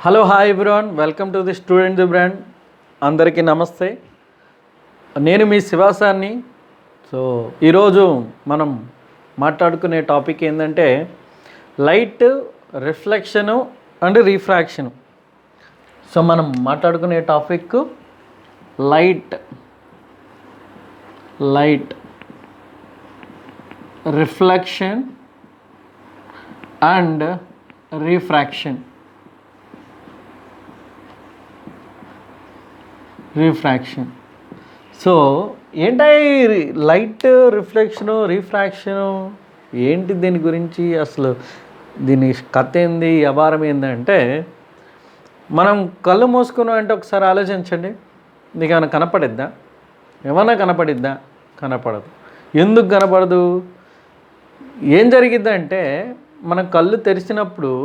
Hello hi everyone, welcome to the student the brand. అందరికీ నమస్తే. నేను మీ శివాసాన్ని. సో ఈరోజు మనం మాట్లాడుకునే టాపిక్ ఏంటంటే లైట్, రిఫ్లెక్షను అండ్ రిఫ్రాక్షను. సో మనం మాట్లాడుకునే topic light, reflection and refraction. So ఏంటి లైట్, రిఫ్లెక్షను, రిఫ్రాక్షను ఏంటి, దీని గురించి అసలు దీని కథ ఏంది, వ్యవహారం ఏంటంటే మనం కళ్ళు మూసుకున్నాం అంటే ఒకసారి ఆలోచించండి. మీకు ఏమైనా కనపడిద్దా? ఏమైనా కనపడిద్దా? కనపడదు. ఎందుకు కనపడదు? ఏం జరిగిద్దంటే మనం కళ్ళు తెరిచినప్పుడు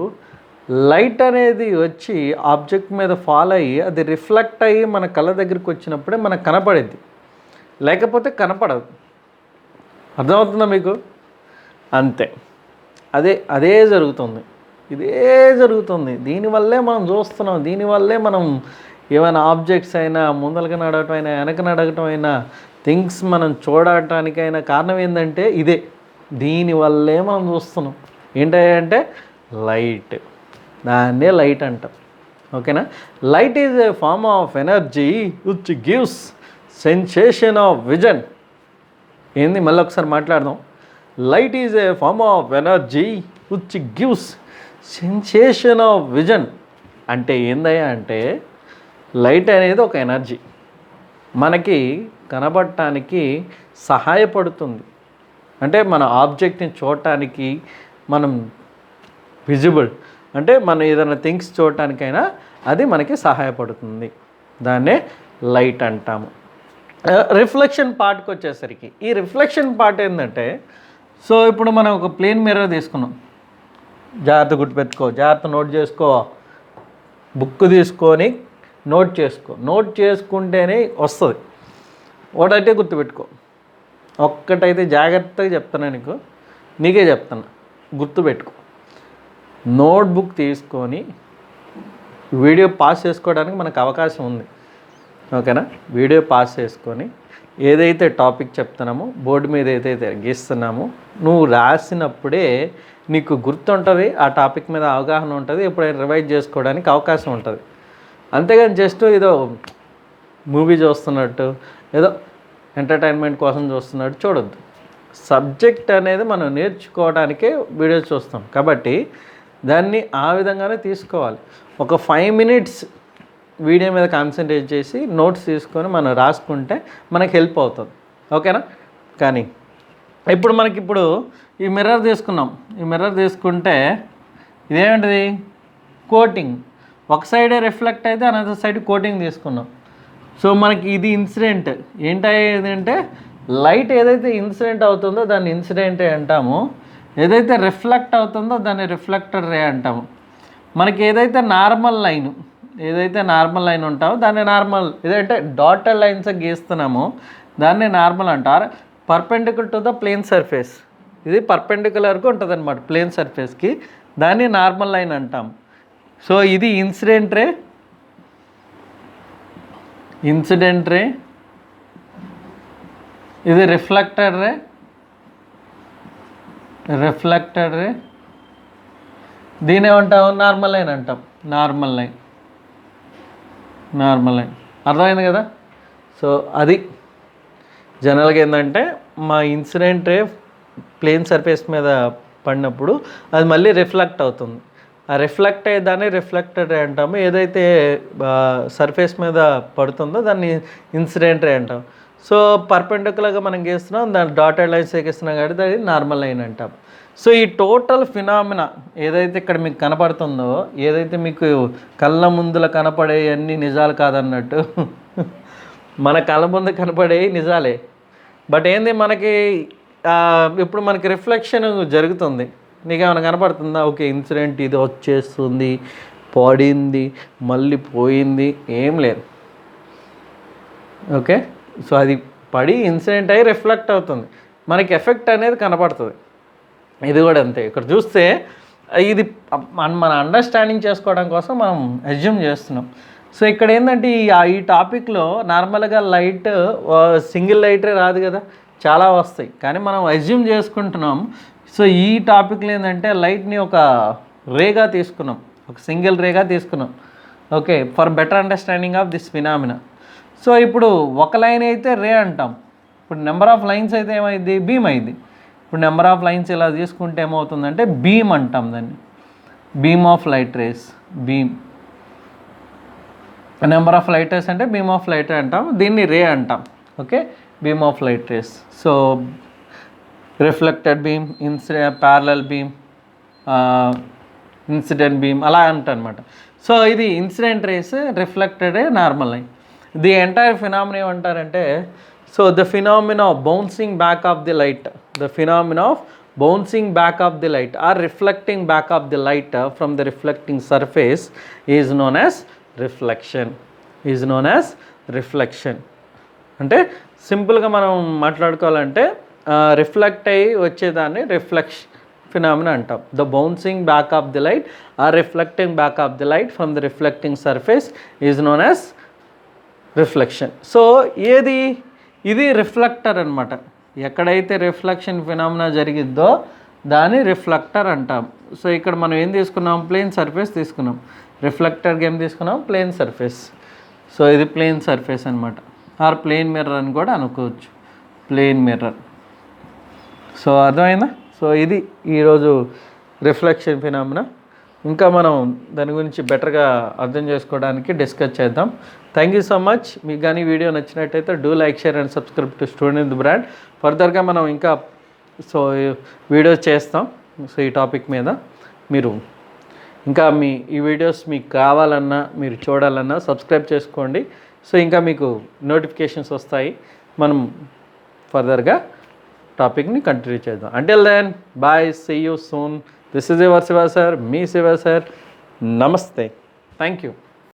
లైట్ అనేది వచ్చి ఆబ్జెక్ట్ మీద ఫాల్ అయ్యి అది రిఫ్లెక్ట్ అయ్యి మన కళ్ళ దగ్గరికి వచ్చినప్పుడే మనకు కనపడిద్ది, లేకపోతే కనపడదు. అర్థమవుతుందా మీకు? అంతే, అదే జరుగుతుంది. ఇదే జరుగుతుంది. దీనివల్లే మనం చూస్తున్నాం. దీనివల్లే మనం ఏమైనా ఆబ్జెక్ట్స్ అయినా, ముందలకి నడవటం అయినా, వెనక నడవటం అయినా, థింగ్స్ మనం చూడటానికైనా కారణం ఏంటంటే ఇదే. దీనివల్లే మనం చూస్తున్నాం. ఏంటంటే లైట్. దాన్నే లైట్ అంటాం. ఓకేనా? Light is a form of energy which gives sensation of vision. ఏంది? మళ్ళీ ఒకసారి మాట్లాడదాం. Light is a form of energy which gives sensation of vision. అంటే ఏందయ్యా అంటే లైట్ అనేది ఒక ఎనర్జీ, మనకి కనబడటానికి సహాయపడుతుంది. అంటే మన ఆబ్జెక్ట్ని చూడటానికి, మనం విజిబుల్ అంటే మనం ఏదైనా థింగ్స్ చూడటానికైనా అది మనకి సహాయపడుతుంది. దాన్నే లైట్ అంటాము. రిఫ్లెక్షన్ పార్ట్కి వచ్చేసరికి, ఈ రిఫ్లెక్షన్ పార్ట్ ఏంటంటే, సో ఇప్పుడు మనం ఒక ప్లేన్ మిర్రర్ తీసుకున్నాం. జాగ్రత్త గుర్తుపెట్టుకో, జాగ్రత్త నోట్ చేసుకో. బుక్ తీసుకొని నోట్ చేసుకుంటేనే వస్తుంది. ఒకటైతే గుర్తుపెట్టుకో. ఒక్కటైతే జాగ్రత్తగా చెప్తాను, నీకే చెప్తాను, గుర్తుపెట్టుకో. నోట్బుక్ తీసుకొని వీడియో పాస్ చేసుకోవడానికి మనకు అవకాశం ఉంది. ఓకేనా? వీడియో పాస్ చేసుకొని ఏదైతే టాపిక్ చెప్తున్నామో బోర్డు మీద ఏదైతే గీస్తున్నామో నువ్వు రాసినప్పుడే నీకు గుర్తుంటుంది, ఆ టాపిక్ మీద అవగాహన ఉంటుంది, ఎప్పుడైనా రివైజ్ చేసుకోవడానికి అవకాశం ఉంటుంది. అంతేగాని జస్ట్ ఏదో మూవీ చూస్తున్నట్టు, ఏదో ఎంటర్టైన్మెంట్ కోసం చూస్తున్నట్టు చూడొద్దు. సబ్జెక్ట్ అనేది మనం నేర్చుకోవడానికే వీడియో చూస్తాం కాబట్టి దాన్ని ఆ విధంగానే తీసుకోవాలి. ఒక 5 minutes వీడియో మీద కాన్సన్ట్రేట్ చేసి నోట్స్ తీసుకొని మనం రాసుకుంటే మనకు హెల్ప్ అవుతుంది. ఓకేనా? కానీ ఇప్పుడు ఈ మిర్రర్ తీసుకున్నాం. ఈ మిర్రర్ తీసుకుంటే ఇదేంటిది? కోటింగ్. ఒక సైడే రిఫ్లెక్ట్ అయితే అనదర్ సైడ్ కోటింగ్ తీసుకున్నాం. సో మనకి ఇది ఇన్సిడెంట్. ఏంటంటే లైట్ ఏదైతే ఇన్సిడెంట్ అవుతుందో దాన్ని ఇన్సిడెంట్ రే అంటాము. ఏదైతే రిఫ్లెక్ట్ అవుతుందో దాన్ని రిఫ్లెక్టెడ్ రే అంటాము. మనకి ఏదైతే నార్మల్ లైన్ ఉంటామో దాన్ని నార్మల్, ఏదంటే డాటెడ్ లైన్స్ గీస్తున్నామో దాన్ని నార్మల్ అంటారు. Perpendicular to the plane surface, ఇది పర్పెండిక్యులర్గా ఉంటుంది అనమాట ప్లేన్ సర్ఫేస్కి, దాన్ని నార్మల్ లైన్ అంటాం. సో ఇది ఇన్సిడెంట్ రే, ఇది రిఫ్లెక్టెడ్ రే, దీని ఏమంటాం? నార్మల్ లైన్ అంటాం. నార్మల్ లైన్ అర్థమైంది కదా? సో అది జనరల్గా ఏంటంటే మా ఇన్సిడెంట్ రే ప్లేన్ సర్ఫేస్ మీద పడినప్పుడు అది మళ్ళీ రిఫ్లెక్ట్ అవుతుంది. ఆ రిఫ్లెక్ట్ అయ్యేదాన్ని రిఫ్లెక్టెడ్ రే అంటాము. ఏదైతే సర్ఫేస్ మీద పడుతుందో దాన్ని ఇన్సిడెంట్ రే అంటాం. సో పర్పెండిక్యులర్గా మనం గీస్తున్నాం, దాన్ని డాటెడ్ లైన్స్ గీస్తున్నాం కాబట్టి దాన్ని నార్మల్ లైన్ అంటాం. సో ఈ టోటల్ ఫినామినా ఏదైతే ఇక్కడ మీకు కనపడుతుందో, ఏదైతే మీకు కళ్ళ ముందుల కనపడే అన్నీ నిజాలు కాదన్నట్టు మన కళ్ళ ముందు కనపడే నిజాలే. బట్ ఏంది, మనకి ఇప్పుడు మనకి రిఫ్లెక్షన్ జరుగుతుంది. నీకు ఏమైనా కనపడుతుందా? ఓకే, ఇన్సిడెంట్ ఇది వచ్చేస్తుంది, పడింది, మళ్ళీ పోయింది, ఏం లేదు. ఓకే, సో అది పడి ఇన్సిడెంట్ అయ్యి రిఫ్లెక్ట్ అవుతుంది, మనకి ఎఫెక్ట్ అనేది కనపడుతుంది. ఇది కూడా అంతే. ఇక్కడ చూస్తే ఇది మన అండర్స్టాండింగ్ చేసుకోవడం కోసం మనం అజ్యూమ్ చేస్తున్నాం. సో ఇక్కడ ఏంటంటే ఈ టాపిక్లో నార్మల్గా లైట్ సింగిల్ లైటే రాదు కదా, చాలా వస్తాయి, కానీ మనం అజ్యూమ్ చేసుకుంటున్నాం. సో ఈ టాపిక్లో ఏంటంటే లైట్ని ఒక రేగా తీసుకున్నాం, ఒక సింగిల్ రేగా తీసుకున్నాం. Okay, for better understanding of this phenomena. So ఇప్పుడు ఒక లైన్ అయితే రే అంటాం, ఇప్పుడు నెంబర్ ఆఫ్ లైన్స్ అయితే ఏమైంది, బీమ్ అయింది. ఇప్పుడు నెంబర్ ఆఫ్ లైన్స్ ఇలా తీసుకుంటే ఏమవుతుందంటే బీమ్ అంటాం దాన్ని, beam of light rays, beam. Number of light rays అంటే బీమ్ ఆఫ్ లైట్ రే అంటాం, దీన్ని రే అంటాం. Okay, beam of light rays. So reflected beam, parallel beam, incident beam అలా అంటనమాట. సో ఇది incident rays, reflected ray, normal line. The entire phenomena ఏమంటారంటే, so the phenomena of bouncing back of the light, the phenomena of bouncing back of the light or reflecting back of the light from the reflecting surface is known as reflection, is known as reflection. అంటే సింపుల్గా మనం మాట్లాడుకోవాలంటే reflect అయ్యి వచ్చేదాన్ని reflection phenomena అంటాం. The bouncing back of the light or reflecting back of the light from the reflecting surface is known as reflection. So ఇది reflector అనమాట. ఎక్కడైతే రిఫ్లెక్షన్ ఫినామినా జరిగిద్దో దాన్ని రిఫ్లెక్టర్ అంటాం. సో ఇక్కడ మనం ఏం తీసుకున్నాం, ప్లేన్ సర్ఫేస్ తీసుకున్నాం. రిఫ్లెక్టర్కి ఏం తీసుకున్నాం, ప్లేన్ సర్ఫేస్. సో ఇది ప్లేన్ సర్ఫేస్ అనమాట, ఆర్ ప్లేన్ మిర్రర్ అని కూడా అనుకోవచ్చు, ప్లేన్ మిర్రర్. సో అర్థమైందా? సో ఇది ఈరోజు రిఫ్లెక్షన్ ఫినామినా. ఇంకా మనం దాని గురించి బెటర్గా అర్థం చేసుకోవడానికి డిస్కస్ చేద్దాం. Thank you so much. మీకు కానీ వీడియో నచ్చినట్టయితే do like, share and subscribe to student in the brand. ఫర్దర్గా మనం ఇంకా వీడియోస్ చేస్తాం. సో ఈ టాపిక్ మీద మీరు ఇంకా ఈ వీడియోస్ మీకు కావాలన్నా, మీరు చూడాలన్నా సబ్స్క్రైబ్ చేసుకోండి. సో ఇంకా మీకు నోటిఫికేషన్స్ వస్తాయి. మనం ఫర్దర్గా టాపిక్ని కంటిన్యూ చేద్దాం. Until then bye, see you soon. This is your Shiva sir, మీ Shiva sir. Namaste. Thank you.